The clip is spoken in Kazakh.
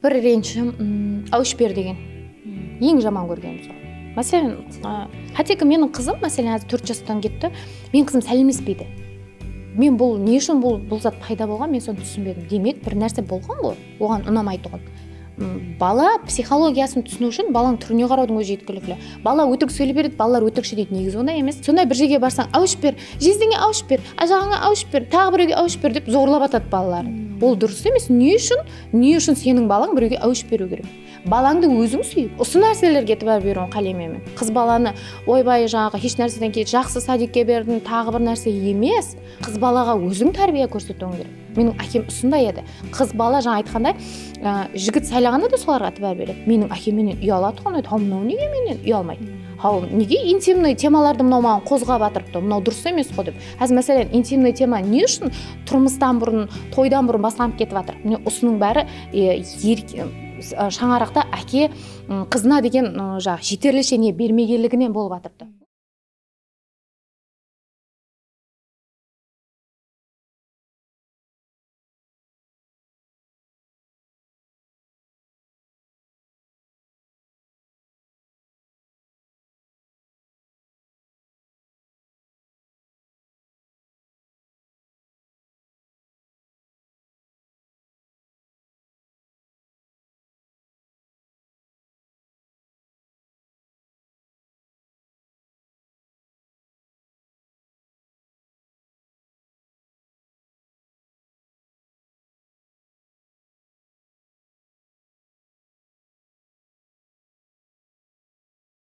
бір ренішім әуішбер деген ең жаман көргенім сол. Мәселен, хотя менің қызым, мәселен, әзір 4 жастан кетті, мен қызым сәлемдеспейді. Мен бұл не үшін бұл зат пайда болған, мен соны түсінбедім. Демек, бір нәрсе болған ғой, оған ұнамай тұғын. Бала психологиясын түсіну үшін баланың түріне қараудың өзі жеткілікті. Бала өтірік сөйлеп береді, балалар өтірікші дейді, негізі ондай емес. Сондай бір жерге барсаң, әуішбер, жездеңе әуішбер, ажағыңа әуішбер, тағы біреуге әуішбер деп зорлап атады балаларын. Ол дұрыс емес. Не үшін сенің балаң біреуге әуіш беру керек? Балаңды өзің сүйіп, осы нәрселерге тәуір беруін қалаймын. Қыз баланы ойбай жаңағы еш нәрседен кейін жақсы садикке бердің, тағы бір нәрсе емес. Қыз балаға өзің тәрбие көрсетуің керек. Менің әкем осындай еді. Қыз бала жаңа айтқандай, жігіт сайлағанда да соларға тәуір береді. Менің әкем менен ұялады ғой, мынау неге менен ұялмайды? Неге интимный темаларды мынау маған қозғап жатырыпты? Мынау дұрыс емес қой деп. Қазір мәселен интимный тема не үшін тұрмыстан бұрын, тойдан бұрын басталып кетіп жатыр? Міне осының бәрі шаңарақта әке қызына деген жетерліше не бермегенлігінен болып жатырды.